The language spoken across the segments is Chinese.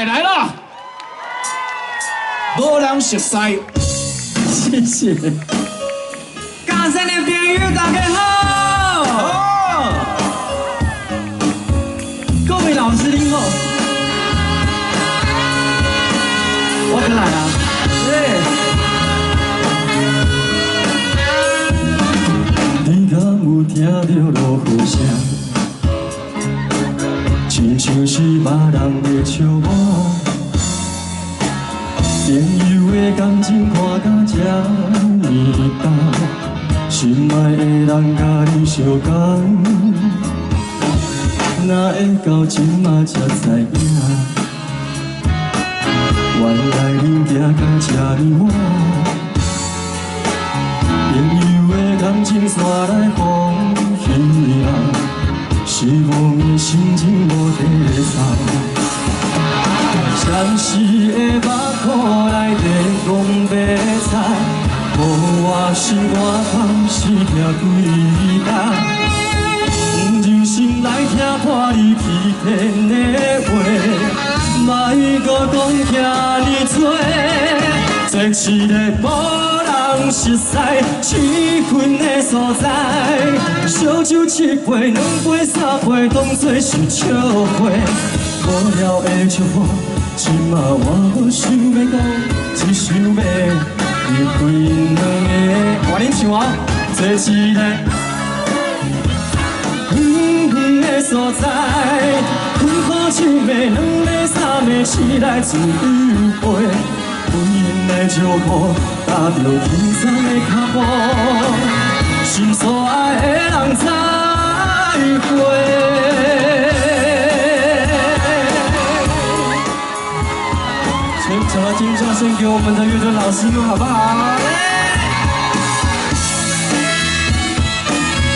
凯来了，无人熟悉，谢谢。嘉善的朋友大家好。哦，各位老师您好，我可来啊。你敢有听到落雨声？亲像是别人在笑我。朋友的感情看甲这呢重，心爱的人甲你相共，哪会到今仔才知影？原来恁行到这呢晚。朋友的感情线来风雨浪，失望的心情无地藏。暂时的目眶内底讲白菜，乎我心肝痛是痛几工。用心来听看你欺骗的话，莫搁讲遐尼多，做一个无人熟悉气氛的所在，烧酒7杯、2杯、3杯，当作是笑话。无聊的笑话，今仔我无想要讲，只想要离开因两个。换恁唱哦，做一个远远的所在，困苦1暝、2暝、3暝，醒来自由飞。温的照顾，搭着轻松的脚步，心所爱的人再会。请把金掌声给我们的乐队老师们，好不好？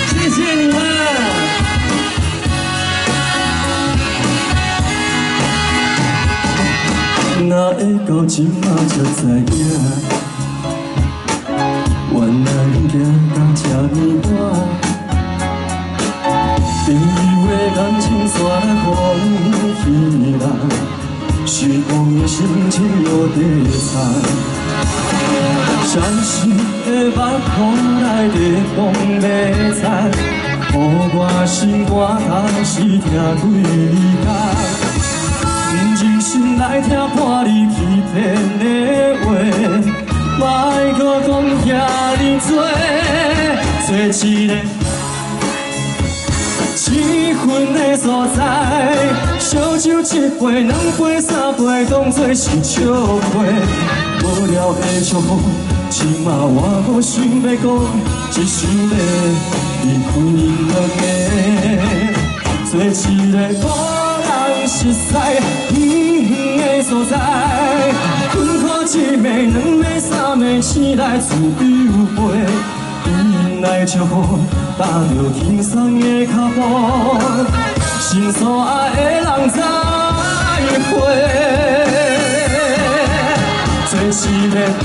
谢谢你们。哪会到今仔才知影？原来恁行到这呢晚，朋友的感情线来风雨浪，失望的心情无地藏。暂时的目眶内底讲袂知，乎我心肝痛是痛几工。用真心来听看你欺骗的话，莫搁讲遐尼多，做一个气氛的所在，烧酒7杯、2杯、3杯，当作是笑话。无聊的笑话，今仔我无想要讲，只想要离开因两个，做一个无人熟悉远远的所在，困苦1暝、2暝、3暝，醒来自由飞。对因来照顾，搭着轻松的脚步，心所爱的人再会。做一个无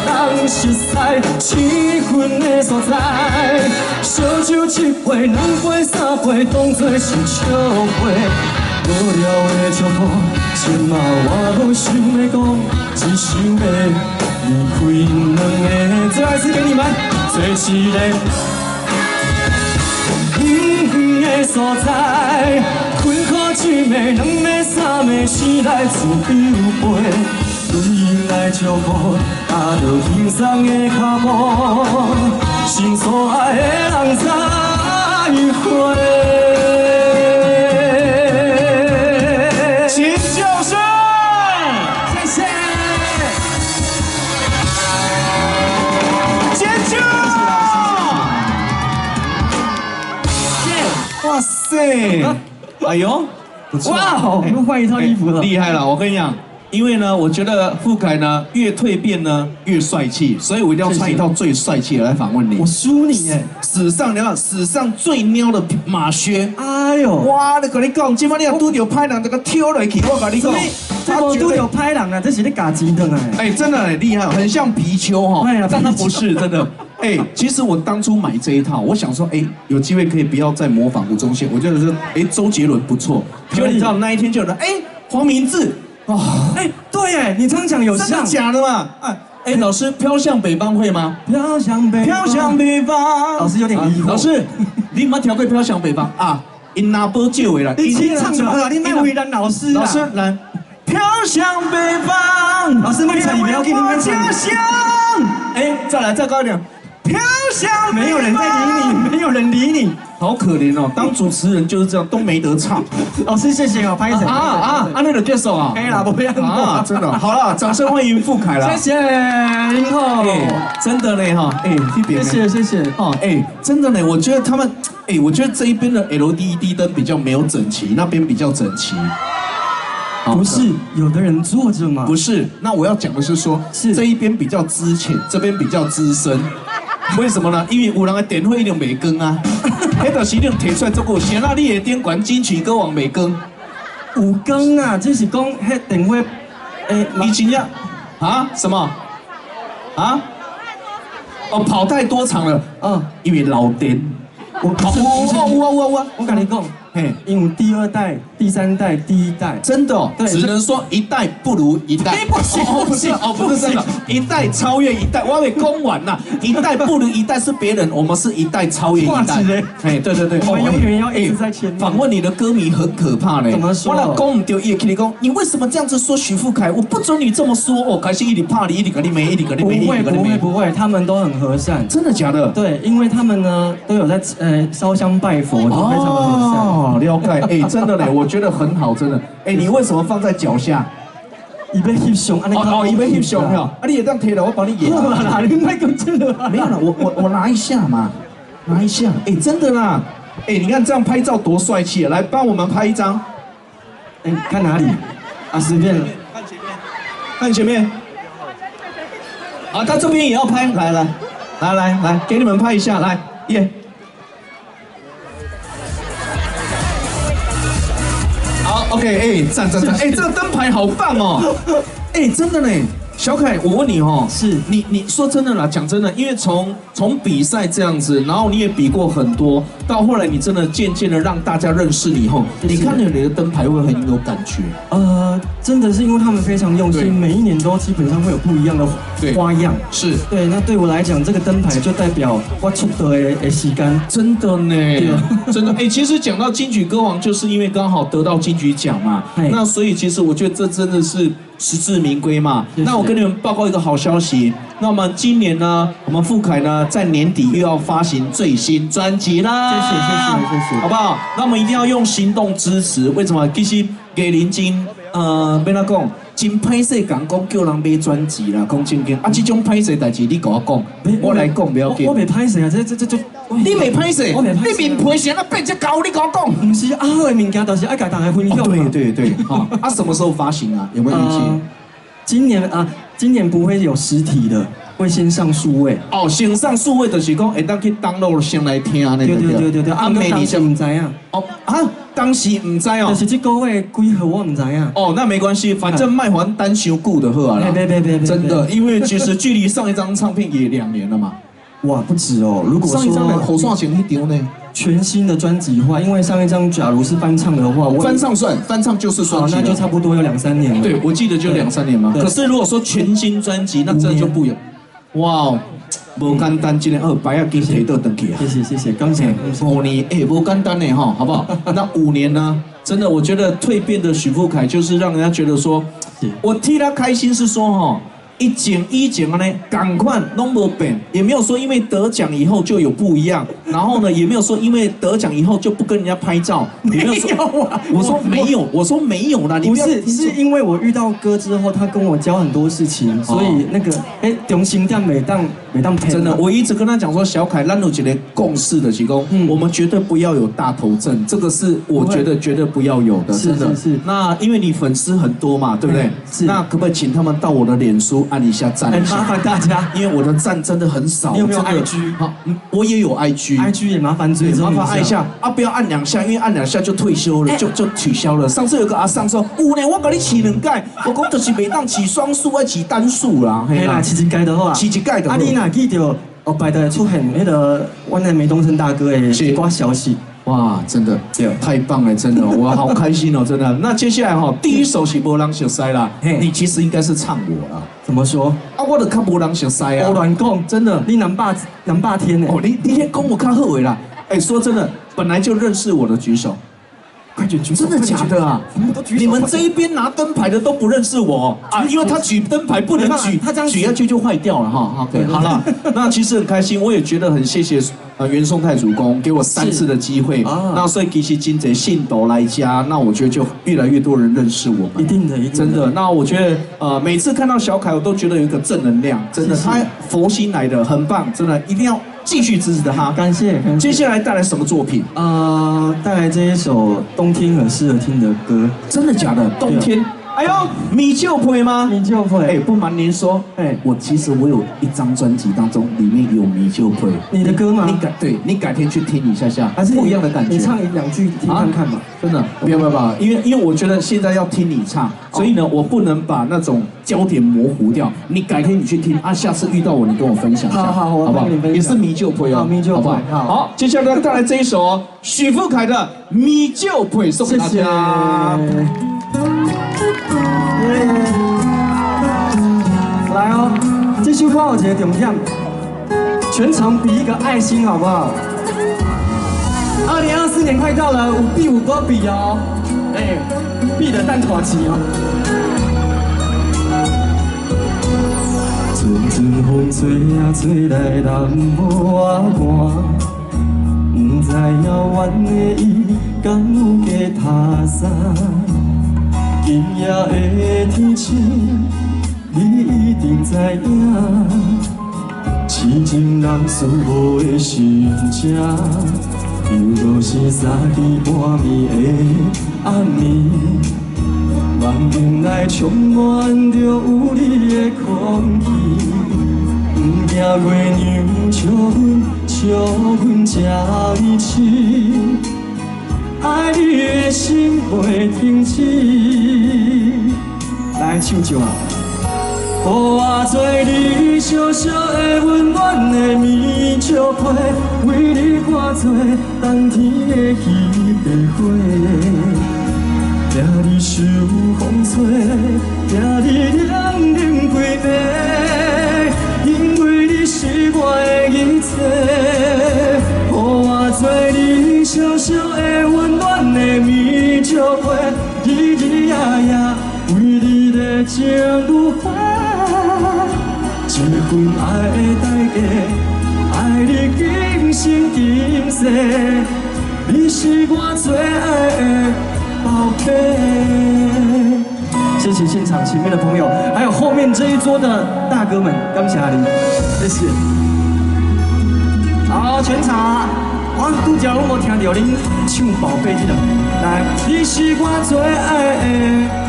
人熟悉气氛的所在，烧酒7杯、2杯、3杯，当作是笑话。无聊的笑话，今仔我无想要讲，只想要离开因两个。最后一次给你们，做一个远远的所在，困苦1暝、2暝、3暝，醒来自由飞。对因来照顾，搭着轻松的脚步，心所爱的人再会。请叫声，谢谢。尖叫！哇塞！哎呦，不错！哇哦，又换一套衣服了，厉害了！我跟你讲，因为呢，我觉得富凯呢越蜕变呢越帅气，所以我一定要穿一套最帅气的来访问你。我输你耶！史上最喵的马靴。哎呦，哇！你跟你讲，今晚你要拄到歹人，这个挑落去，我跟你讲，他都有拍人啊，这是在嘎吉的哎。哎，真的很厉害，很像皮丘哈，但它不是真的。哎，其实我当初买这一套，我想说，哎，有机会可以不要再模仿吴宗宪，我觉得是，哎，周杰伦不错。结果你知道那一天就有人，哎，黄明志。哦，哎，对哎，你这样讲有真的像。假的嘛？哎，老师，飘向北方会吗？飘向北方，飘向北方。老师有点疑惑。老师，你有调过飘向北方啊？因拿波借回来，你清唱就好了，你卖为难老师。老师来，飘向北方。老师卖唱，你不要给你们唱。家乡。哎，再来，再高一点。飘向没有人在理你，没有人理你，好可怜哦！当主持人就是这样，都没得唱。老师谢谢哦，拍手那个歌手啊，可以啦，不要啊，真的好了，掌声欢迎傅凯啦！谢谢林后，真的嘞哈，谢谢哦，真的嘞，我觉得他们，我觉得这一边的 LED 灯比较没有整齐，那边比较整齐。不是，有的人坐着嘛。不是，那我要讲的是说，这一边比较资浅，这边比较资深。为什么呢？因为有人的电话一定没更啊，迄就是你提出来这个，先让你的电管金曲歌王没更，有更啊，这是讲迄电话，以前呀，什么？哦，跑太多场了，因为老电。我跟你讲，因为第二代、第三代、第一代，真的哦，只能说一代不如一代。不是真的，一代超越一代。我给公完呐，一代不如一代是别人，我们是一代超越一代。对，我们永远要一直在前面。访问你的歌迷很可怕嘞。怎么说？我那公唔丢叶 K 公，你为什么这样子说许富凯？我不准你这么说哦。开心一点怕你，一点跟你没，一点跟你没。不会，他们都很和善。真的假的？对，因为他们呢都有在烧香拜佛，都非常的和善。了解，真的嘞，我觉得很好，真的。你为什么放在脚下？伊要翕相，伊要翕相哈。你也这样贴了，我帮你演。哪里卖公这个？没有了，我拿一下嘛，拿一下。真的啦。你看这样拍照多帅气啊！来帮我们拍一张。看哪里？随便了。看前面。他这边也要拍，来，给你们拍一下，来，耶。好 ，OK， 赞，这个灯牌好棒哦，真的呢，小凯，我问你哦，是你说真的啦，讲真的，因为从比赛这样子，然后你也比过很多，到后来你真的渐渐的让大家认识你以后，你看到你的灯牌会很有感觉。真的是因为他们非常用心，每一年都基本上会有不一样的花样。是对，那对我来讲，这个灯牌就代表我出的时间。真的呢，真的。其实讲到金曲歌王，就是因为刚好得到金曲奖嘛，那所以其实我觉得这真的是实至名归嘛。那我跟你们报告一个好消息，那我们今年呢，我们富凯呢在年底又要发行最新专辑啦。谢谢，好不好？那我们一定要用行动支持。为什么？其实给林金。要怎讲？真歹势讲叫人买专辑啦，讲真经。这种歹势代志你跟我讲，我来讲不要紧。我袂歹势啊，这，你袂歹势？我袂歹势。你面皮成啊变只高，你跟我讲。不是好的物件，就是爱甲大家分享。对。什么时候发行啊？有没有预计？今年不会有实体的。会先上数位先上数位就是讲会当去 download 先来听呢。对。当时唔知啊。当时唔知哦。就是这个月几号我唔知啊。那没关系，反正卖还单修固的好啦。别。真的，因为其实距离上一张唱片也2年了嘛。哇，不止哦。如果说上一张的好算钱一丢呢。全新的专辑话，因为上一张假如是翻唱的话，翻唱就是算，那就差不多有2-3年了。对，我记得就2-3年嘛。可是如果说全新专辑，那真的就不一样。哇，不简单，今年白要给谁都登记啊！谢谢，感谢。5年，不简单呢哈，好不好？那5年呢？真的，我觉得蜕变的许富凯就是让人家觉得说，我替他开心是说哈。以前呢，赶快拢无变，也没有说因为得奖以后就有不一样，然后呢，也没有说因为得奖以后就不跟人家拍照，也没有说啊，我说没有啦，不是，是因为我遇到哥之后，他跟我教很多事情，所以那个中心店每当真的，我一直跟他讲说，小凯，咱有一个共识的，提供，我们绝对不要有大头症，这个是我觉得绝对不要有的，真的是。那因为你粉丝很多嘛，对不对？是。那可不可以请他们到我的脸书按一下赞一下？麻烦大家，因为我的赞真的很少。你有没有 IG？好，我也有 IG 也麻烦追踪一下。麻烦按一下不要按2下，因为按2下就退休了，就取消了。上次有个阿桑说，5年我给你起2届，我讲就是每当起双数，要起单数啦。嘿啦，起一届就好啊。起一届就好。你哪记到？白的出现那个我的梅东升大哥的一挂消息，哇，真的太棒了，真的，我好开心哦，真的。那接下来哈，第一首是波浪小塞啦，你其实应该是唱我啦。怎么说？啊，我的看波浪小塞啊，我乱讲，真的，你南霸天呢？哦，你先跟我看后尾啦。哎，说真的，本来就认识我的举手。快点举手！真的假的啊？你们这一边拿灯牌的都不认识我啊，因为他举灯牌不能举，他这样举下去就坏掉了哈。对，好了，那其实很开心，我也觉得很谢谢元宋太祖公给我3次的机会啊。那所以其实今贼信斗来家，那我觉得就越来越多人认识我们。一定的，真的。那我觉得每次看到小凯，我都觉得有一个正能量，真的，他佛心来的，很棒，真的一定要继续支持他。感谢。接下来带来什么作品？带来这一首冬天很适合听的歌。真的假的？冬天？哎呦，米酒配吗？米酒配。哎，不瞒您说，我其实有一张专辑当中里面有米酒配。你的歌吗？你改天去听一下，还是不一样的感觉。你唱2句听看看嘛。真的，不要，因为我觉得现在要听你唱，所以呢，我不能把那种焦点模糊掉。你改天你去听啊，下次遇到我你跟我分享一下，好不好？也是米酒配哦，米酒配，好，接下来带来这一首哦，许富凯的《米酒配》送给大家。来哦，这首歌有一个重点，全程比一个爱心，好不好？2024年快到了，有比有多比哦，比的蛋团旗哦。阵阵风吹啊吹来，人无我寒，不知遥远的伊敢有加他山。今夜的天气，你一定知影。痴情人思无的心情，犹如是3更半暝的暗暝。梦境内充满着有你的空气，不惊月娘笑阮这呢痴。爱你的心袂停止，来唱一啊！予我做你小小的温暖的棉蕉被，为你化作冬天的彼块花，掠你受风吹，掠你凉冷规暝，因为你是我的一切。予我做你小小的温暖的棉蕉被，日日夜夜为你在情如花。一份爱的代价，爱你今生今世，你是我最爱的宝贝。谢谢现场前面的朋友，还有后面这一桌的大哥们，感谢你，谢谢。好，全场，我拄则我无听到恁唱《宝贝》这个，来，你是我最爱的。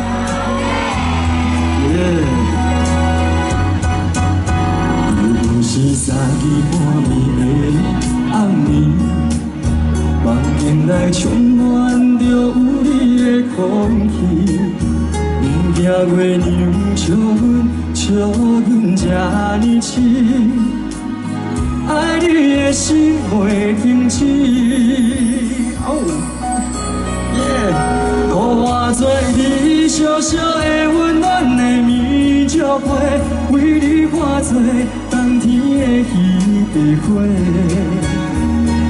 是3更半暝的暗暝，梦境内充满着有你的空气，不惊月娘笑阮这呢痴，爱你的心袂停止。予我做你小小的温暖的棉蕉被，为你化作冬天的彼块花，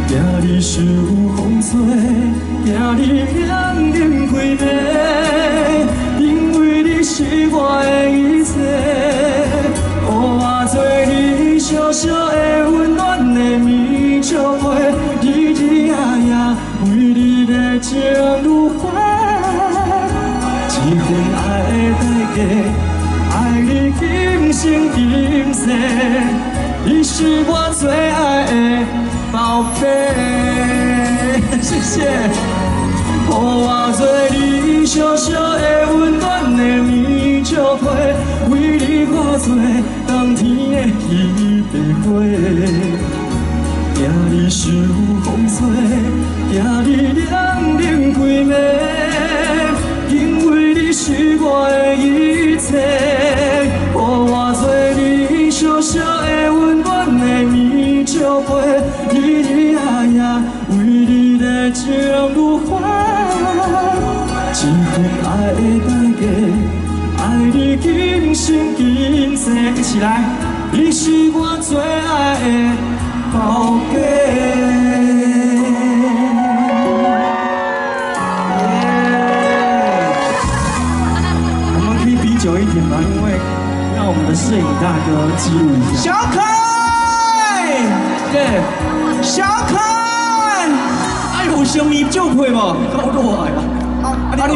掠你受风吹，掠你凉冷规暝，因为你是我的一切。予我做你小小的温暖的棉蕉被，日日夜夜为你在情如花。一份爱的代价，爱你今生今世，你是我最爱的宝贝。谢谢。予我做你小小的温暖的棉蕉被，为你化作冬天的彼花花，掠你受风吹，掠你凉冷规暝。因为你是我的一切，予我做你小小的温暖的棉蕉被，日日夜夜为你在情如花，一份爱的代价，爱你今生今世，一起来，你是我最爱的宝贝。我们可以比久一点吗？因为让我们的摄影大哥记录一下。小可爱，对，小可爱，哎，有什么酒配无？够多呀！啊，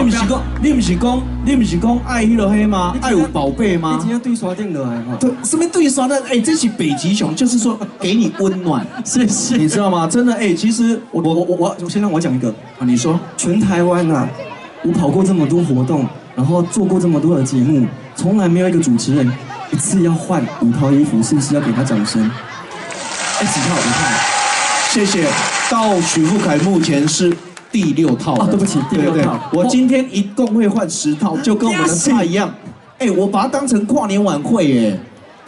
你不是讲爱迄落黑吗？爱有宝贝吗？你今天对刷顶落来哈？对，什么对刷的？哎，这是北极熊，就是说给你温暖，谢谢。你知道吗？真的，哎，其实我先让我讲一个啊，你说全台湾啊，我跑过这么多活动，然后做过这么多的节目，从来没有一个主持人一次要换5套衣服，是不是要给他掌声？哎，几套？5套。谢谢。到许富凯目前是第6套啊，对不起，第6套。我今天一共会换10套，就跟我们的菜一样。哎，我把它当成跨年晚会耶。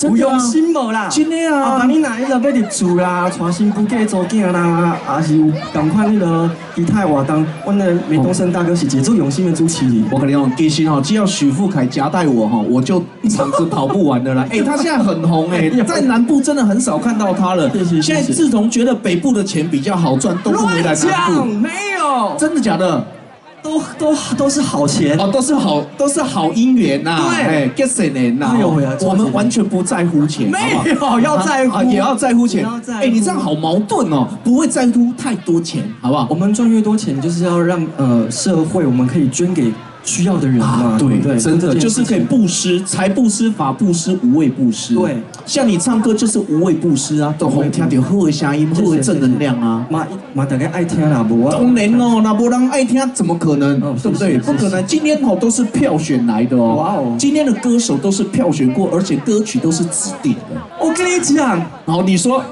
有用心无啦？真的啊！啊，你若迄落要入厝啦，带新妇嫁做囝啦，也是有同款迄落其他活动。阮的美东升大哥是一个用心的主持人。我跟你讲，其实哈，只要许富凯夹带我哈，我就场子跑不完的啦。哎，他现在很红哎，在南部真的很少看到他了。现在自从觉得北部的钱比较好赚，都不回来南部。没有，真的假的？都是好钱哦，都是好姻缘呐。对，哎 ，get 谁呢？哎呦，我们完全不在乎钱，没有要在乎，也要在乎钱。哎，你这样好矛盾哦，不会在乎太多钱，好不好？我们赚越多钱，就是要让社会我们可以捐给需要的人嘛。对，真的就是可以布施，财布施，法布施，无畏布施。对，像你唱歌就是无畏布施啊，都红听到好的声音，好的正能量啊。嘛大家爱听啦，无啊。当然哦，那无人爱听怎么可能？对不对？不可能。今天都是票选来的哦。哇哦，今天的歌手都是票选过，而且歌曲都是指定的。我跟你讲，好，你说。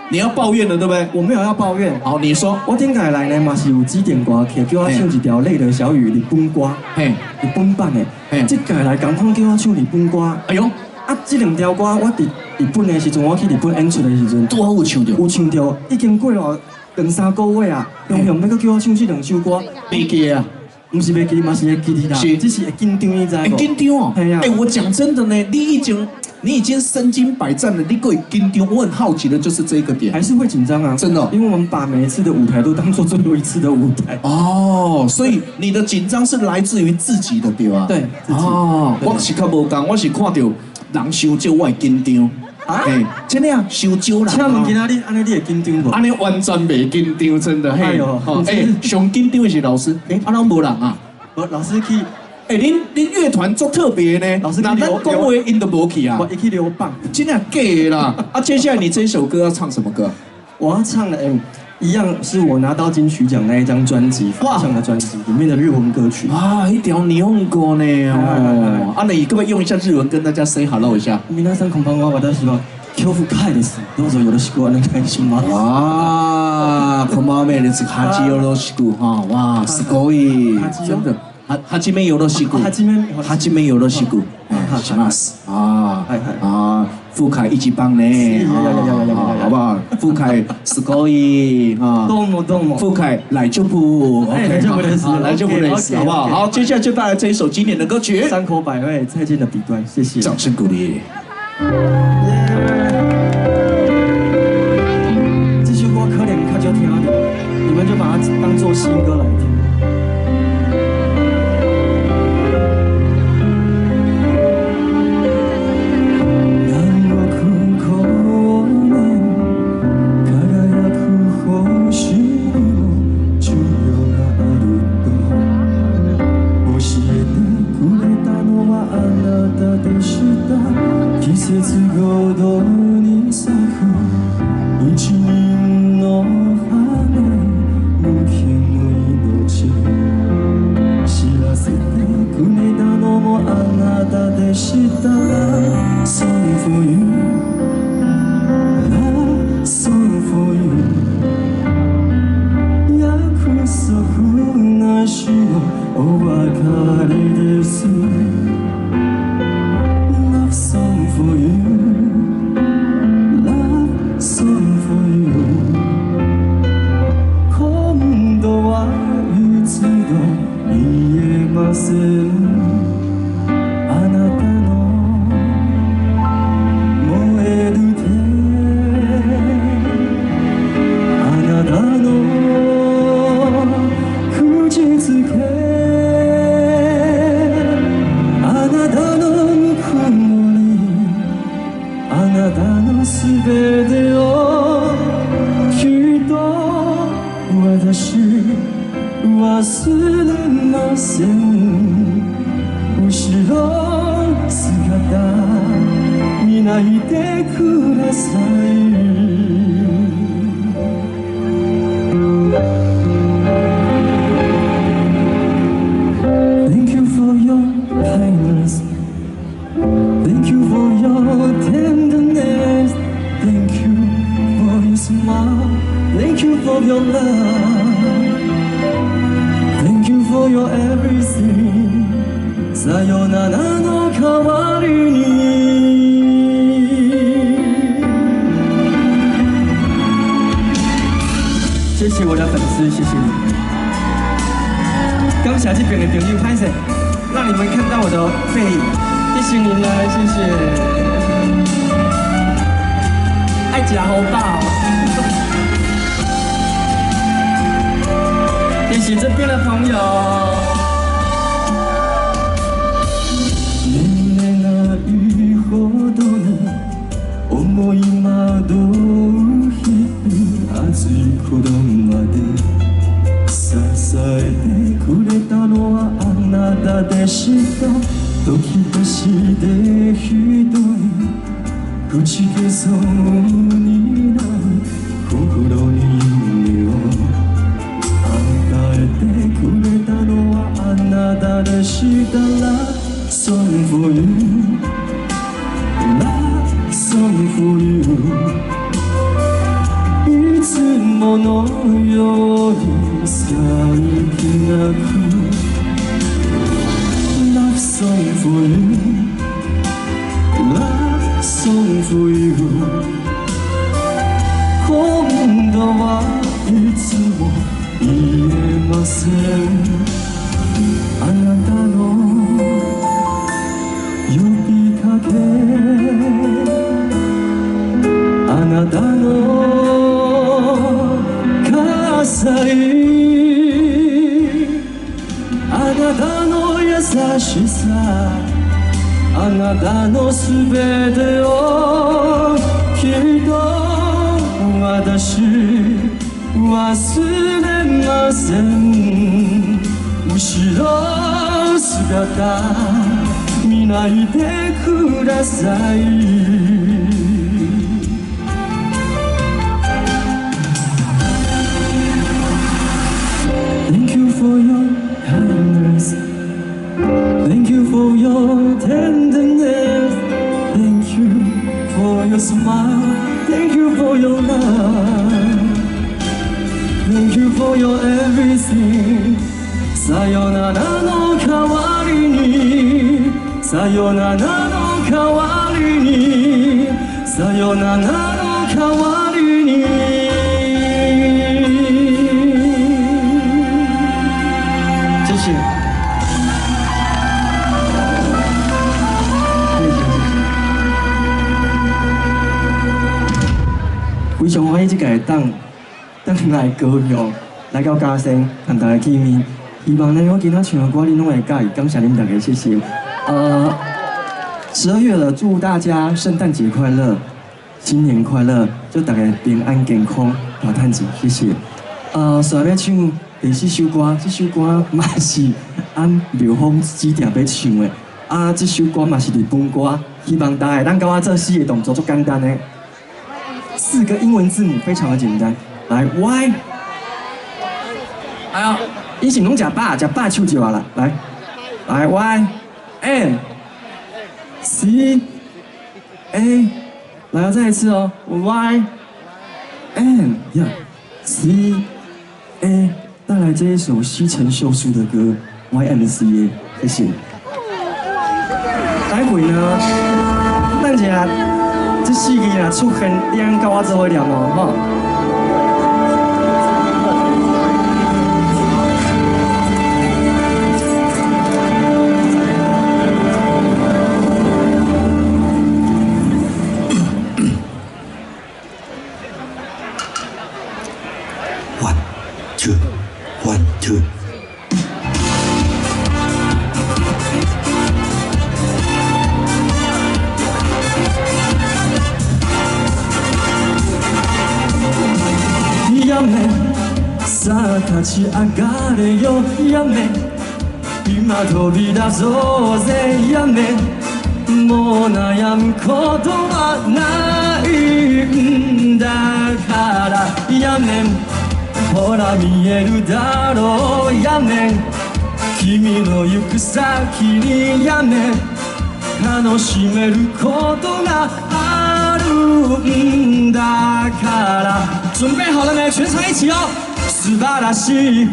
你要抱怨了，对不对？我没有要抱怨。好，你说。我顶下来呢嘛是有指定歌曲，叫我唱一条《泪的小雨》日本歌，日本版的。这届来同款叫我唱日本歌。哎呦，啊，这2条歌我伫日本的时阵，我去日本演出的时阵，都有唱到。有唱到，已经过了2-3个月啊，雄雄要搁叫我唱这2首歌。袂记啊？不是袂记，嘛是会记哩啦。是，只是会紧张，你知无？紧张哦。哎，我讲真的呢，你已经身经百战了，你会紧张。我很好奇的就是这个点，还是会紧张啊，真的，因为我们把每一次的舞台都当做最后一次的舞台。哦，所以你的紧张是来自于自己的，对吧？对。哦，我是较无同，我是看到人伤少，我会紧张。哎，真的啊，伤少啦。请问今仔日安尼你会紧张无？安尼完全袂紧张，真的。哎呦，哎，上紧张的是老师，哎，啊，拢无人啊。老师去。哎，恁乐团足特别呢，老师那咱讲话因都无去啊，我一去留棒，真的假的啦！啊，接下来你这首歌要唱什么歌？我要唱的一样是我拿到金曲奖那一张专辑发唱的专辑里面的日文歌曲啊，一条霓虹歌呢哦，啊，你可不可以用一下日文跟大家 say hello 一下？皆さんこんばんは、私は恐怖会です。どうぞよろしくお願いします。哇，こんばんはです。はじよろしく哈，哇，すごい，真的。はじめよろしく。はじめよろしく。します。啊，富凯一级棒呢，好不好？富凯すごい啊。どうもどうも。富凯来就不 ，OK， 来就不认识，好不好？好，接下来就带来这一首经典的歌曲《山口百惠再见的彼端》，谢谢，掌声鼓励。这首歌可能较少听的，你们就把它当作新歌来听。季節ごとに咲く一輪の花無限の命知らせてくれたのもあなたでした Song for you Love song for you 約束なしのお別れです Song for you, love song for you 今度ろ姿見ないでください。Thank you for your kindness. Thank you for your tenderness. Thank you for your smile. Thank you for your love. Thank you for your everything. さよならの代わりに。谢谢我的粉丝，谢谢你。感谢这边的朋友，拍摄，让你们看到我的背影。谢谢你们，谢谢。爱吃好饱。谢谢这边的朋友。眠れないほどに思い惑う日々、熱い鼓動まで支えてくれたのはあなたでした。時として一人打ち消そうになる心に夢を与えてくれたのはあなたでした。Love song for you, Love song for you。 いつものようにさりげなく Love song for you, Love song for you。 今度はいつも言えません。あなたの呼びかけ、あなたの喝采、あなたの優しさ、あなたのすべてをきっと私忘れません。後ろ姿見ないでください。Thank you for your kindness. Thank you for your tenderness. Thank you for your smile. Thank you for your love. Thank you for your everything. さよならの代わりに、さよならの代わりに、さよならの代わりに。谢谢。非常欢喜这个当来高雄，来到嘉兴，跟大家见面。希望呢，我今仔唱的歌你拢会介意，感谢你们大家，谢谢。12月了，祝大家圣诞节快乐，新年快乐，祝大家平安健康，大趁钱，谢谢。煞要唱第4首歌，这首歌嘛是按妙峰指定要唱的。这首歌嘛是日本歌，希望大家咱跟我做4个动作，足简单的，4个英文字母，非常的简单。来 ，Y， 还有。你是拢食饱手就好了，来 Y N C A， 来，再一次哦 ，Y N 呀 C A， 带来这一首西城秀树的歌 Y N C A， 谢谢。待会呢，咱家这4个啊出现，你跟我做伙念哦，吼。1 2。やめさあ立ち上がれよやめ今飛び出そうぜやめもう悩むことはないんだからやめほら見えるだろうやめ君の行く先にやめ楽しめることがあるんだから準备好了没？全场一起哦！素晴らしい，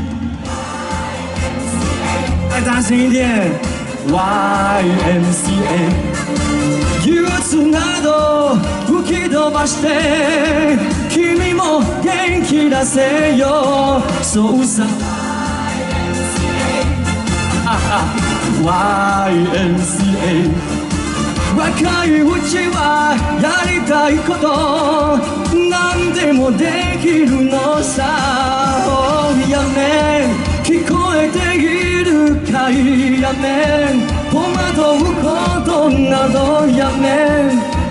再大声一点 ！YMCA， 憂鬱など吹き飛ばして君も元気出せよそうさ YMCA 若いうちはやりたいこと何でもできるのさやめ聞こえているかいやめ戸惑うことなどやめ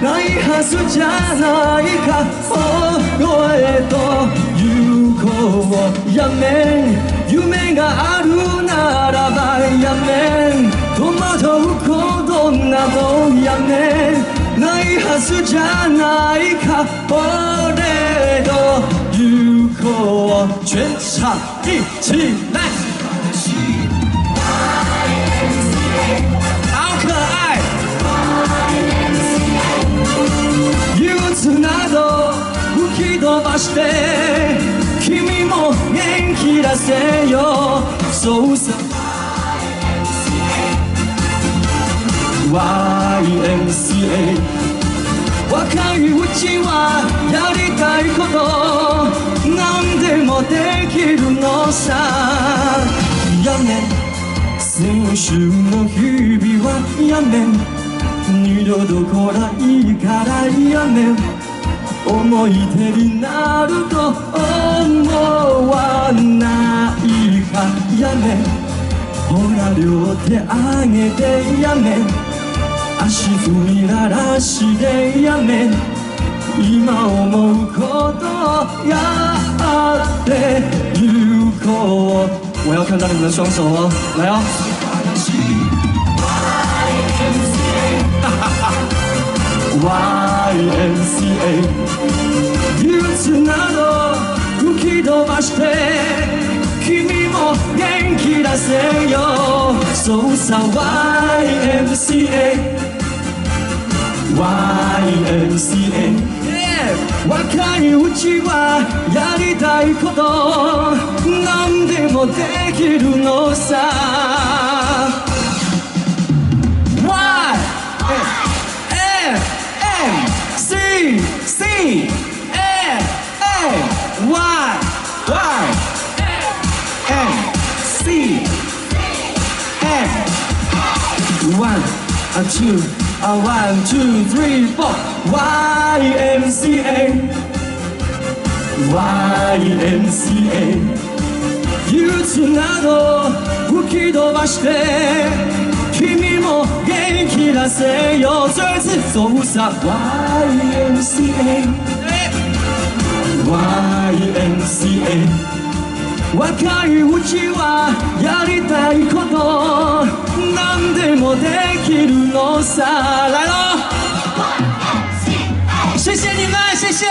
ないはずじゃないかおへと行こうやめ夢があるならばやめ戸惑うことなどやめないはずじゃないか俺と行こう全场一起来好可愛憂鬱など吹き飛ばして君も元気出せよそうさYMCA 若いうちはやりたいこと何でもできるのさやめ青春の日々はやめ二度と来ないからやめ思い出になると思わないかやめほら両手あげてやめ足踏み鳴らしてやめ今思うことをやって行こう我要看到你们的双手哦来哦YMCA 憂鬱など吹き飛ばして君も元気出せよそうさ YMCA YMCA 若いうちはやりたいこと何でもできるのさ One, two, three, four. YMCA, YMCA. 憂鬱など吹き飛ばして君も元気出せよ最後一次そうさ YMCA, YMCA. 若いうちはやりたいこと何でもできるのさ来喽谢谢你们谢谢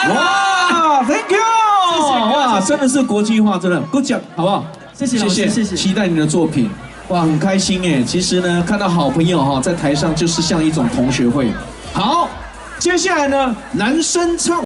哇 Thank you 哇真的是国际化真的 Good job 好不好谢谢谢谢期待你的作品哇很开心耶其实呢看到好朋友哈在台上就是像一种同学会好接下来呢男生唱